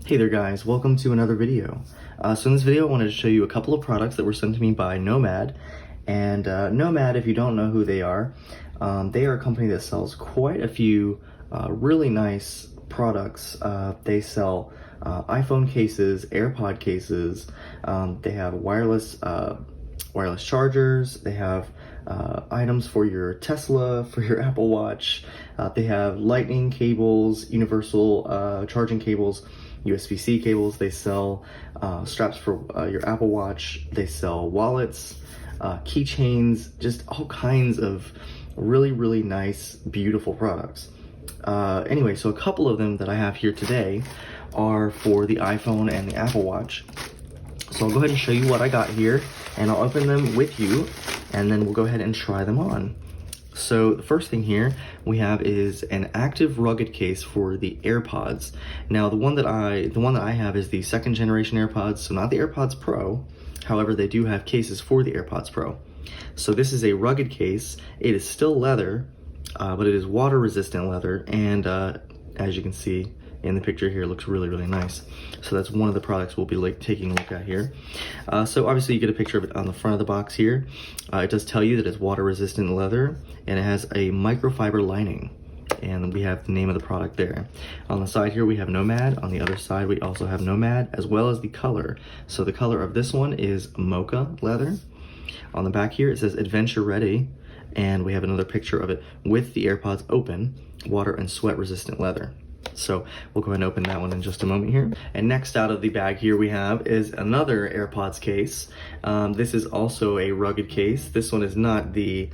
Hey there guys, welcome to another video. So in this video I wanted to show you a couple of products that were sent to me by Nomad. And Nomad, if you don't know who they are a company that sells quite a few really nice products. They sell iPhone cases, Airpod cases, they have wireless chargers, they have items for your Tesla, for your Apple Watch, they have lightning cables, universal charging cables, USB-C cables, they sell straps for your Apple Watch, they sell wallets, keychains, just all kinds of really nice, beautiful products. Anyway, so a couple of them that I have here today are for the iPhone and the Apple Watch. So I'll go ahead and show you what I got here, and I'll open them with you, and then we'll go ahead and try them on. So the first thing here we have is an active rugged case for the Airpods. Now the one that I have is the second generation Airpods, so not the Airpods Pro. However, they do have cases for the Airpods Pro. So this is a rugged case. It is still leather, but it is water resistant leather, and as you can see in the picture here, it looks really nice. So that's one of the products we'll be taking a look at here. So obviously you get a picture of it on the front of the box here. It does tell you that it's water resistant leather, and it has a microfiber lining, and we have the name of the product there. On the side here we have Nomad. On the other side we also have Nomad, as well as the color. So the color of this one is mocha leather. On the back here it says adventure ready, and we have another picture of it with the Airpods open, water and sweat resistant leather. So we'll go ahead and open that one in just a moment here. And next out of the bag here we have is another Airpods case. This is also a rugged case. This one is not the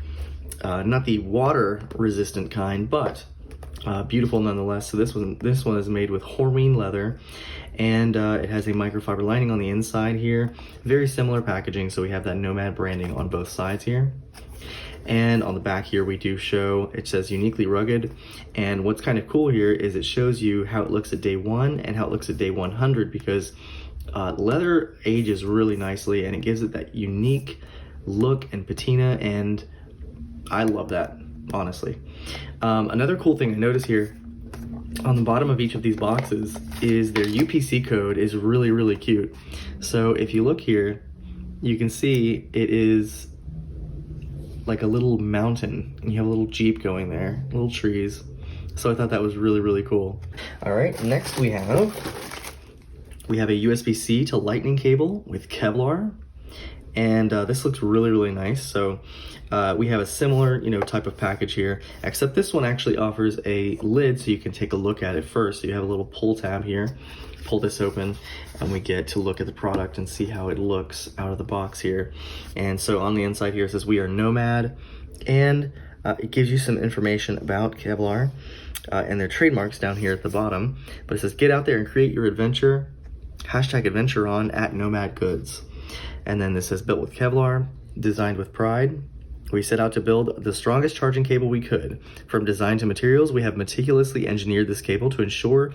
water resistant kind, but beautiful nonetheless. So this one is made with Horween leather, and it has a microfiber lining on the inside here. Very similar packaging, so we have that Nomad branding on both sides here. And on the back here we do show, it says uniquely rugged, and what's kind of cool here is it shows you how it looks at day 1 and how it looks at day 100, because leather ages really nicely and it gives it that unique look and patina, and I love that, honestly. Another cool thing I notice here on the bottom of each of these boxes is their UPC code is really cute. So if you look here, you can see it is like a little mountain, and you have a little Jeep going there, little trees. So I thought that was really cool. All right, next we have a USB-C to lightning cable with Kevlar, and this looks really nice. So we have a similar type of package here, except this one actually offers a lid so you can take a look at it first. So you have a little pull tab here, pull this open, and we get to look at the product and see how it looks out of the box here. And so on the inside here it says we are Nomad, and it gives you some information about Kevlar and their trademarks down here at the bottom. But it says get out there and create your adventure, #adventure on at Nomad Goods. And then this says built with Kevlar, designed with pride. We set out to build the strongest charging cable we could. From design to materials, we have meticulously engineered this cable to ensure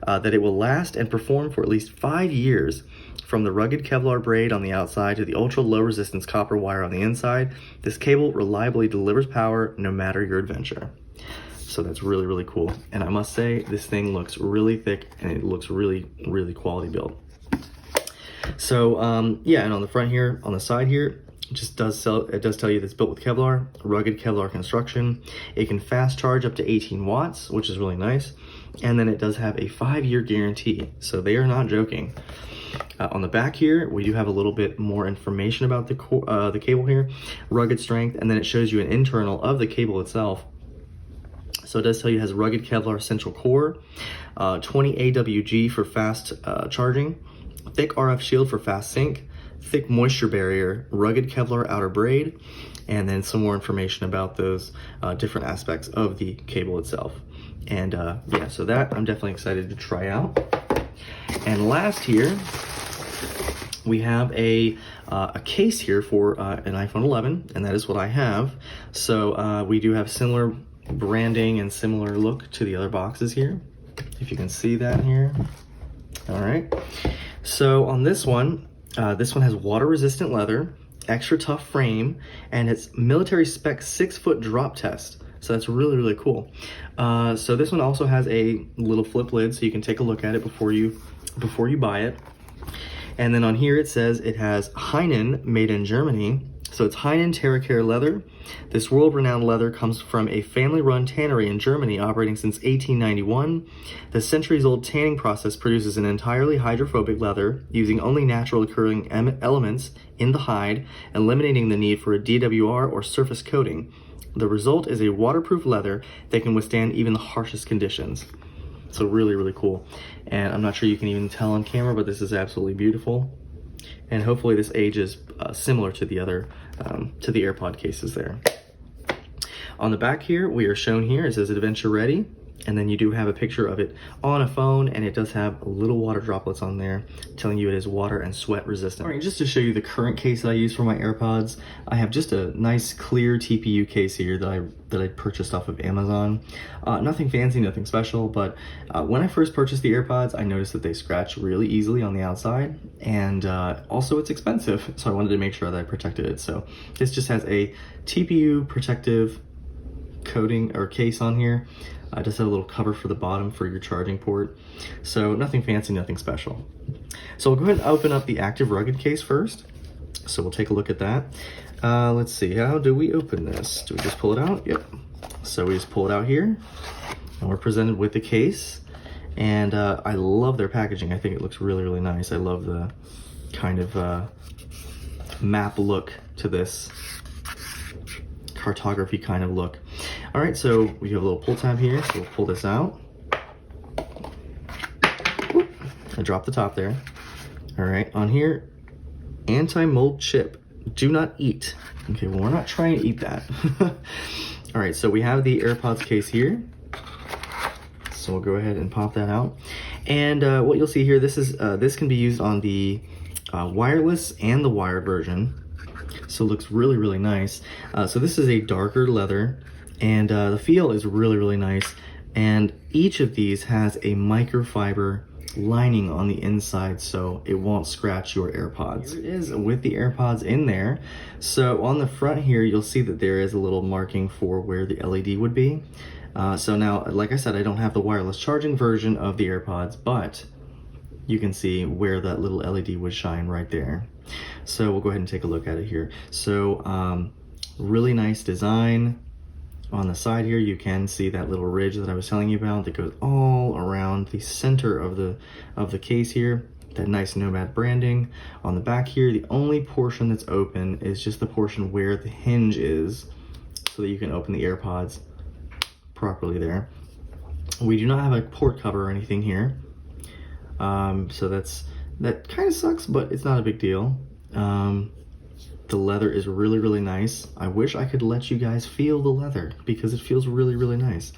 that it will last and perform for at least 5 years. From the rugged Kevlar braid on the outside to the ultra low resistance copper wire on the inside, this cable reliably delivers power no matter your adventure. So that's really cool. And I must say, this thing looks really thick and it looks really quality built. So yeah, and on the front here, on the side here, it does tell you that it's built with Kevlar, rugged Kevlar construction. It can fast charge up to 18 watts, which is really nice. And then it does have a 5-year guarantee, so they are not joking. On the back here, we do have a little bit more information about the cable here, rugged strength, and then it shows you an internal of the cable itself. So it does tell you it has rugged Kevlar central core, 20 AWG for fast charging, thick RF shield for fast sync, thick moisture barrier, rugged Kevlar outer braid, and then some more information about those different aspects of the cable itself. And yeah, so that I'm definitely excited to try out. And last here, we have a case here for an iPhone 11, and that is what I have. So we do have similar branding and similar look to the other boxes here, if you can see that here. All right, so on this one has water resistant leather, extra tough frame, and it's military spec 6-foot drop test. So that's really, really cool. So this one also has a little flip lid, so you can take a look at it before you buy it. And then on here it says it has Heinen, made in Germany. So it's Heinen Terracare leather. This world-renowned leather comes from a family-run tannery in Germany operating since 1891. The centuries-old tanning process produces an entirely hydrophobic leather using only natural occurring elements in the hide, eliminating the need for a DWR or surface coating. The result is a waterproof leather that can withstand even the harshest conditions. So really, really cool. And I'm not sure you can even tell on camera, but this is absolutely beautiful. And hopefully this ages similar to the other, to the AirPod cases there. On the back here, we are shown here, it says Adventure Ready. And then you do have a picture of it on a phone, and it does have little water droplets on there telling you it is water and sweat resistant. All right, just to show you the current case that I use for my AirPods, I have just a nice clear TPU case here that I purchased off of Amazon. Nothing fancy, nothing special, but when I first purchased the AirPods, I noticed that they scratch really easily on the outside, and also it's expensive, so I wanted to make sure that I protected it. So this just has a TPU protective coating or case on here. I just have a little cover for the bottom for your charging port. So nothing fancy, nothing special. So we'll go ahead and open up the active rugged case first. So we'll take a look at that. Let's see, how do we open this? Do we just pull it out? Yep. So we just pull it out here, and we're presented with the case. And I love their packaging. I think it looks really, really nice. I love the kind of map look to this, cartography kind of look. All right, so we have a little pull tab here, so we'll pull this out. Whoop, I dropped the top there. All right, on here, anti-mold chip, do not eat. Okay, well, we're not trying to eat that. All right, so we have the AirPods case here. So we'll go ahead and pop that out. And what you'll see here, this can be used on the wireless and the wired version. So it looks really, really nice. So this is a darker leather, and the feel is really, really nice. And each of these has a microfiber lining on the inside, so it won't scratch your AirPods. Here it is with the AirPods in there. So on the front here, you'll see that there is a little marking for where the LED would be. So now, like I said, I don't have the wireless charging version of the AirPods, but you can see where that little LED would shine right there. So we'll go ahead and take a look at it here. So really nice design. On the side here, you can see that little ridge that I was telling you about that goes all around the center of the case here. That nice Nomad branding. On the back here, the only portion that's open is just the portion where the hinge is, so that you can open the AirPods properly there. We do not have a port cover or anything here. So that kind of sucks, but it's not a big deal. The leather is really, really nice. I wish I could let you guys feel the leather because it feels really, really nice.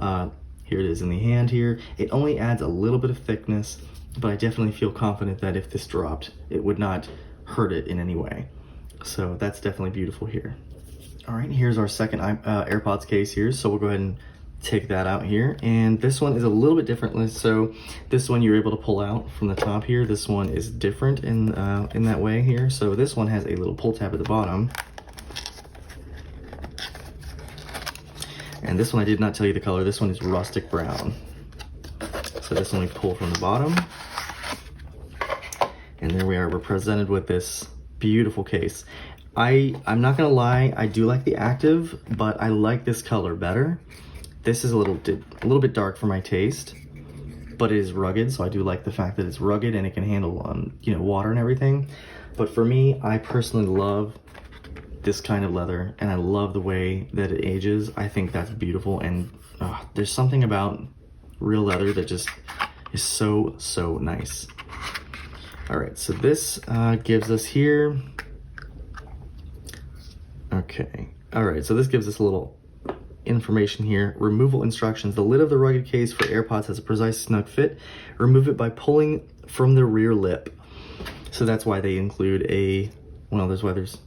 Here it is in the hand here. It only adds a little bit of thickness, but I definitely feel confident that if this dropped, it would not hurt it in any way. So that's definitely beautiful here. All right, here's our second AirPods case here. So we'll go ahead and take that out here, and this one is a little bit different. So this one you're able to pull out from the top here. This one is different in that way here. So this one has a little pull tab at the bottom, and this one I did not tell you the color. This one is rustic brown. So this one we pull from the bottom, and there we are. We're presented with this beautiful case. I'm not gonna lie, I do like the active, but I like this color better. This is a little bit dark for my taste, but it is rugged, so I do like the fact that it's rugged and it can handle water and everything. But for me, I personally love this kind of leather, and I love the way that it ages. I think that's beautiful, and there's something about real leather that just is so, so nice. All right, so this gives us here, okay. All right, so this gives us a little information here. Removal instructions. The lid of the rugged case for AirPods has a precise snug fit. Remove it by pulling from the rear lip. So that's why they include that's why there's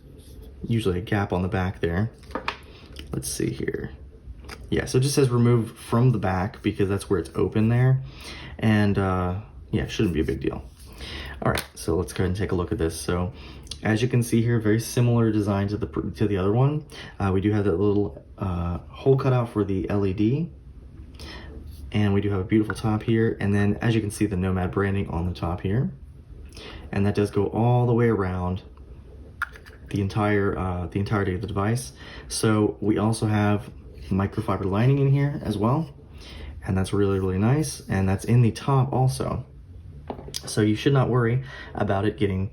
usually a gap on the back there. Let's see here. Yeah, so it just says remove from the back because that's where it's open there. And yeah, it shouldn't be a big deal. All right, so let's go ahead and take a look at this. So as you can see here, very similar design to the other one. We do have that little hole cut out for the LED. And we do have a beautiful top here. And then as you can see, the Nomad branding on the top here. And that does go all the way around the entirety of the device. So we also have microfiber lining in here as well. And that's really, really nice. And that's in the top also. So you should not worry about it getting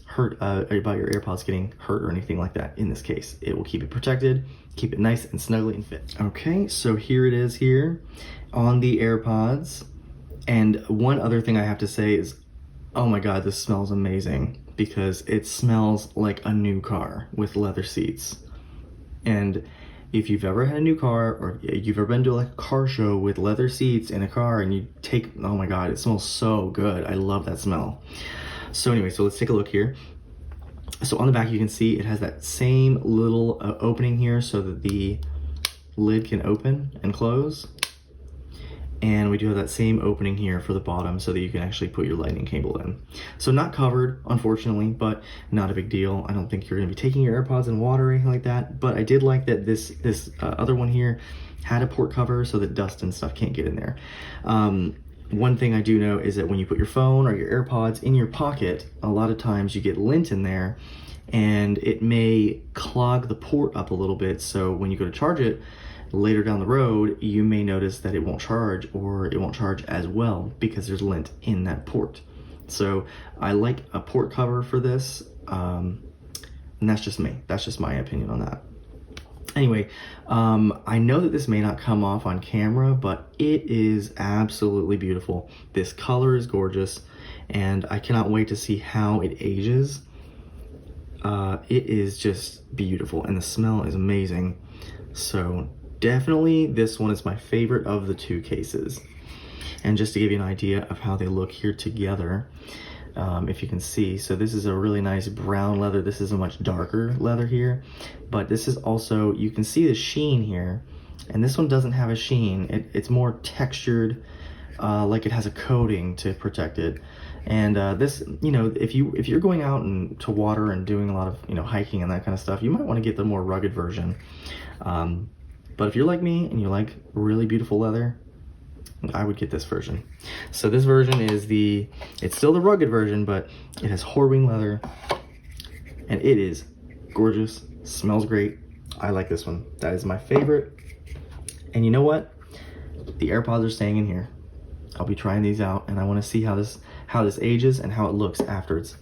hurt, about your AirPods getting hurt or anything like that in this case. It will keep it protected, keep it nice and snugly and fit. Okay, so here it is here on the AirPods. And one other thing I have to say is, oh my God, this smells amazing because it smells like a new car with leather seats. And if you've ever had a new car or you've ever been to like a car show with leather seats in a car and you take, oh my God, it smells so good. I love that smell. So anyway, so let's take a look here. So on the back, you can see it has that same little opening here so that the lid can open and close. And we do have that same opening here for the bottom so that you can actually put your lightning cable in. So not covered, unfortunately, but not a big deal. I don't think you're gonna be taking your AirPods in water or anything like that, but I did like that this other one here had a port cover so that dust and stuff can't get in there. One thing I do know is that when you put your phone or your AirPods in your pocket, a lot of times you get lint in there and it may clog the port up a little bit. So when you go to charge it, later down the road, you may notice that it won't charge or it won't charge as well because there's lint in that port. So I like a port cover for this, and that's just me. That's just my opinion on that. Anyway, I know that this may not come off on camera, but it is absolutely beautiful. This color is gorgeous, and I cannot wait to see how it ages. It is just beautiful, and the smell is amazing. So definitely this one is my favorite of the two cases. And just to give you an idea of how they look here together, if you can see, so this is a really nice brown leather. This is a much darker leather here, but this is also, you can see the sheen here, and this one doesn't have a sheen. It's more textured, like it has a coating to protect it. And this, you know, if you're going out and to water and doing a lot of, you know, hiking and that kind of stuff, you might want to get the more rugged version. But if you're like me and you like really beautiful leather, I would get this version. So this version is it's still the rugged version, but it has Horween leather and it is gorgeous, smells great. I like this one. That is my favorite. And you know what? The AirPods are staying in here. I'll be trying these out and I want to see how this ages and how it looks after it's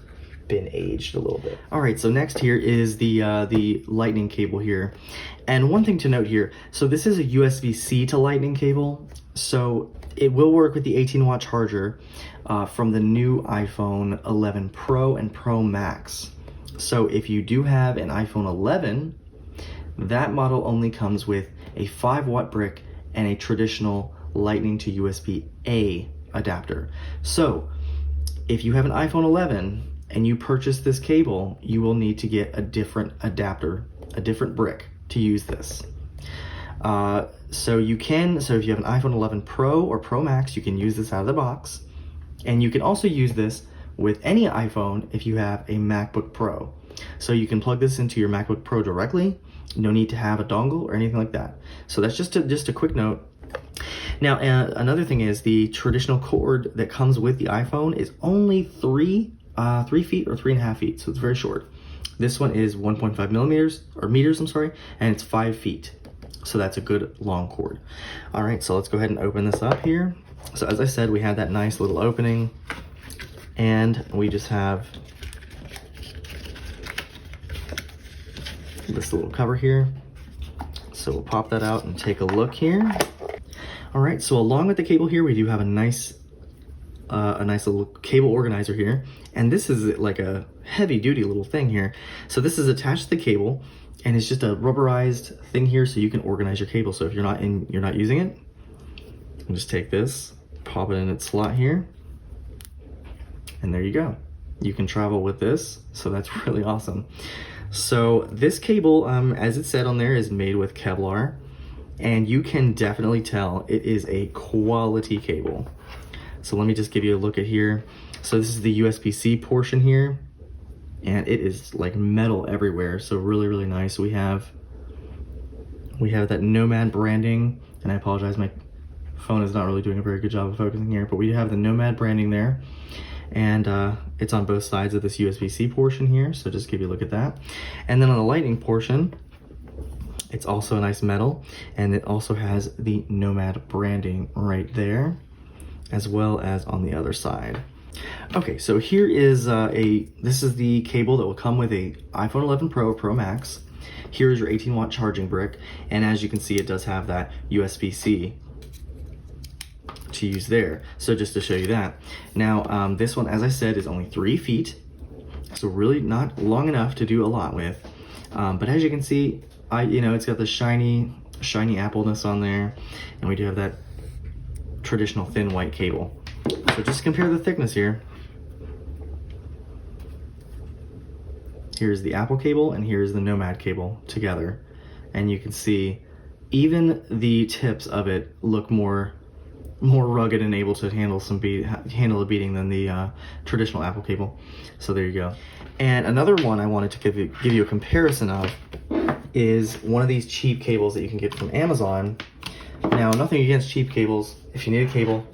been aged a little bit. All right, so next here is the lightning cable here. And one thing to note here, so this is a USB-C to lightning cable. So it will work with the 18-watt charger from the new iPhone 11 Pro and Pro Max. So if you do have an iPhone 11, that model only comes with a 5-watt brick and a traditional lightning to USB-A adapter. So if you have an iPhone 11 and you purchase this cable, you will need to get a different adapter, a different brick to use this. So if you have an iPhone 11 Pro or Pro Max, you can use this out of the box. And you can also use this with any iPhone if you have a MacBook Pro. So you can plug this into your MacBook Pro directly. No need to have a dongle or anything like that. So that's just a quick note. Now, another thing is the traditional cord that comes with the iPhone is only 3 feet or 3.5 feet, so it's very short. This one is 1.5 meters, and it's 5 feet. So that's a good long cord. All right, so let's go ahead and open this up here. So as I said, we have that nice little opening, and we just have this little cover here. So we'll pop that out and take a look here. All right, so along with the cable here, we do have a nice little cable organizer here. And this is like a heavy duty little thing here. So this is attached to the cable and it's just a rubberized thing here so you can organize your cable. So if you're not using it, you can just take this, pop it in its slot here, and there you go. You can travel with this, so that's really awesome. So this cable, as it said on there, is made with Kevlar, and you can definitely tell it is a quality cable. So let me just give you a look at here. So this is the USB-C portion here, and it is like metal everywhere, so really, really nice. We have that Nomad branding, and I apologize, my phone is not really doing a very good job of focusing here, but we have the Nomad branding there, and it's on both sides of this USB-C portion here, so just give you a look at that. And then on the Lightning portion, it's also a nice metal, and it also has the Nomad branding right there, as well as on the other side. Okay, so here is this is the cable that will come with a iPhone 11 Pro or Pro Max. Here is your 18-watt charging brick, and as you can see, it does have that USB-C to use there. So just to show you that. Now, this one, as I said, is only 3 feet, so really not long enough to do a lot with. But as you can see, it's got the shiny appleness on there, and we do have that traditional thin white cable. So just compare the thickness here. Here's the Apple cable and here's the Nomad cable together. And you can see even the tips of it look more rugged and able to handle a beating than the traditional Apple cable. So there you go. And another one I wanted to give you a comparison of is one of these cheap cables that you can get from Amazon. Now, nothing against cheap cables. If you need a cable,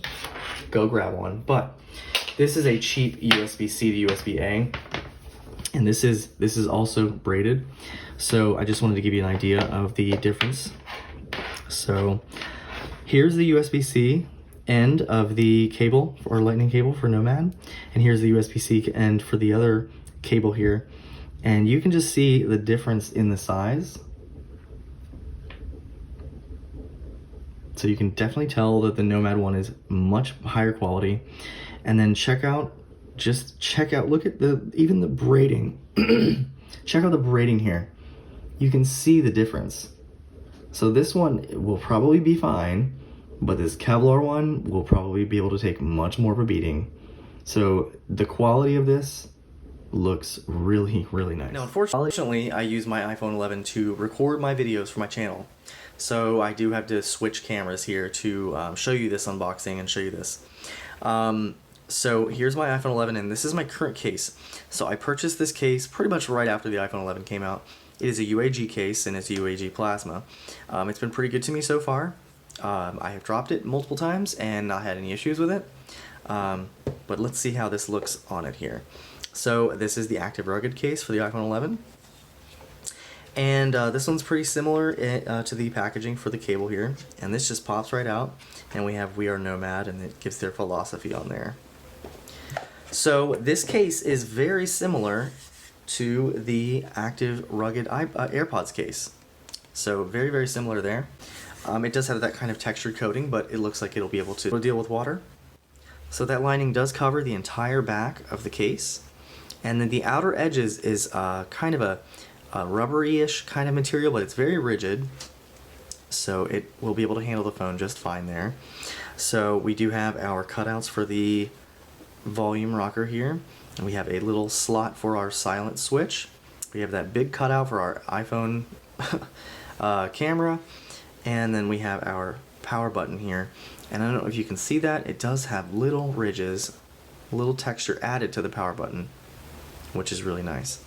go grab one. But this is a cheap USB-C to USB-A, and this is also braided. So I just wanted to give you an idea of the difference. So here's the USB-C end of the cable, or Lightning cable for Nomad, and here's the USB-C end for the other cable here. And you can just see the difference in the size. So you can definitely tell that the Nomad one is much higher quality. And then check out, look at even the braiding. Check out the braiding here. You can see the difference. So this one will probably be fine, but this Kevlar one will probably be able to take much more of a beating. So the quality of this looks really, really nice. Now, unfortunately, I use my iPhone 11 to record my videos for my channel. So I do have to switch cameras here to show you this unboxing and show you this. So here's my iPhone 11, and this is my current case. So I purchased this case pretty much right after the iPhone 11 came out. It is a UAG case, and it's UAG plasma. It's been pretty good to me so far. I have dropped it multiple times and not had any issues with it. But let's see how this looks on it here. So this is the active rugged case for the iPhone 11. And this one's pretty similar to the packaging for the cable here. And this just pops right out. And we have We Are Nomad, and it gives their philosophy on there. So this case is very similar to the active rugged Airpods case. So very, very similar there. It does have that kind of textured coating, but it looks like it'll be able to deal with water. So that lining does cover the entire back of the case. And then the outer edges is kind of a rubbery-ish kind of material, but it's very rigid, so it will be able to handle the phone just fine there. So we do have our cutouts for the volume rocker here, and we have a little slot for our silent switch. We have that big cutout for our iPhone camera, and then we have our power button here. And I don't know if you can see that, it does have little ridges, little texture added to the power button, which is really nice.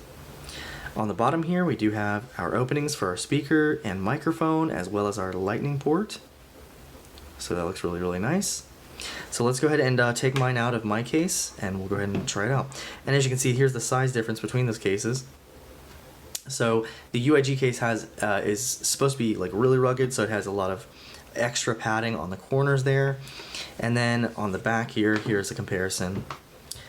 On the bottom here, we do have our openings for our speaker and microphone, as well as our lightning port. So that looks really, really nice. So let's go ahead and take mine out of my case, and we'll go ahead and try it out. And as you can see, here's the size difference between those cases. So the UAG case is supposed to be like really rugged, so it has a lot of extra padding on the corners there. And then on the back here, here's a comparison.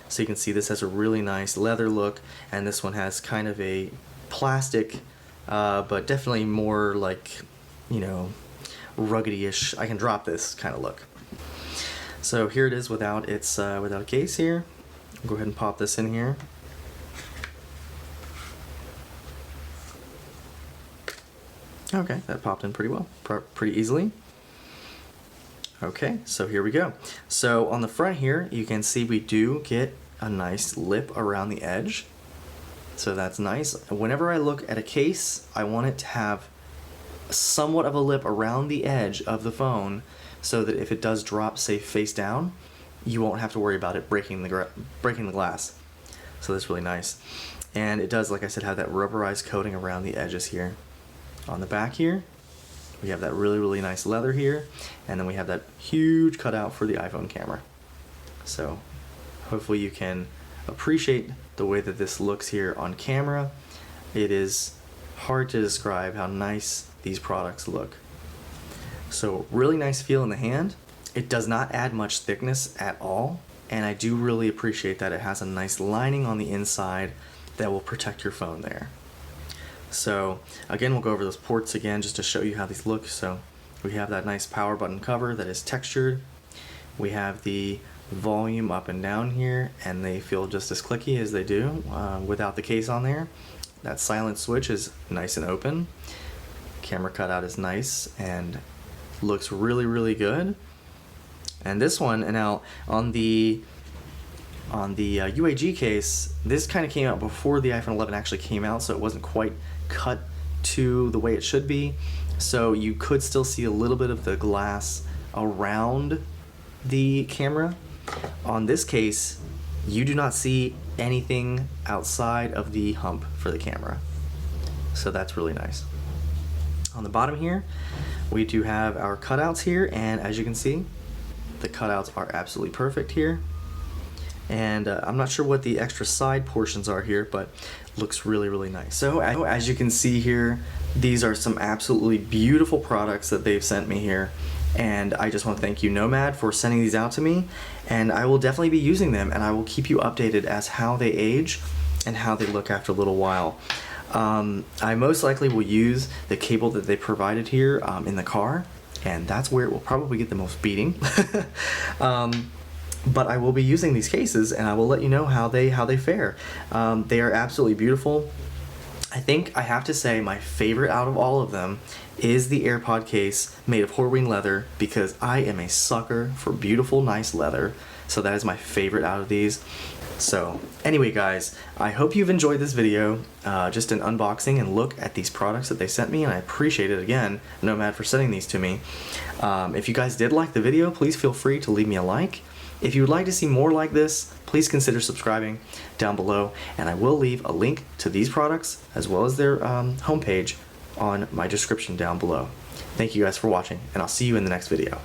So you can see this has a really nice leather look, and this one has kind of a plastic, but definitely more like, ruggedy-ish, I can drop this kind of look. So here it is without its without a case here. I'll go ahead and pop this in here. Okay, that popped in pretty well, pretty easily. Okay, so here we go. So on the front here, you can see we do get a nice lip around the edge. So that's nice. Whenever I look at a case, I want it to have somewhat of a lip around the edge of the phone, so that if it does drop, say, face down, you won't have to worry about it breaking the glass. So that's really nice. And it does, like I said, have that rubberized coating around the edges here. On the back here, we have that really nice leather here, and then we have that huge cutout for the iPhone camera. So hopefully you can appreciate the way that this looks here on camera. It is hard to describe how nice these products look. So really nice feel in the hand. It does not add much thickness at all, and I do really appreciate that it has a nice lining on the inside that will protect your phone there. So again, we'll go over those ports again just to show you how these look. So we have that nice power button cover that is textured. We have the volume up and down here, and they feel just as clicky as they do without the case on there. That silent switch is nice and open. Camera cutout is nice and looks really good. And this one, and now on the UAG case, this kind of came out before the iPhone 11 actually came out, so it wasn't quite cut to the way it should be. So you could still see a little bit of the glass around the camera. On this case, you do not see anything outside of the hump for the camera. So that's really nice. On the bottom here, we do have our cutouts here, and as you can see, the cutouts are absolutely perfect here. And I'm not sure what the extra side portions are here, but looks really nice. So as you can see here, these are some absolutely beautiful products that they've sent me here. And I just want to thank you, Nomad, for sending these out to me. And I will definitely be using them, and I will keep you updated as how they age and how they look after a little while. I most likely will use the cable that they provided here in the car, and that's where it will probably get the most beating. But I will be using these cases, and I will let you know how they fare. They are absolutely beautiful. I think I have to say my favorite out of all of them is the AirPod case made of Horween leather, because I am a sucker for beautiful, nice leather. So that is my favorite out of these. So anyway, guys, I hope you've enjoyed this video, just an unboxing and look at these products that they sent me, and I appreciate it again, Nomad, for sending these to me. If you guys did like the video, please feel free to leave me a like. If you would like to see more like this, please consider subscribing down below, and I will leave a link to these products as well as their homepage on my description down below. Thank you guys for watching, and I'll see you in the next video.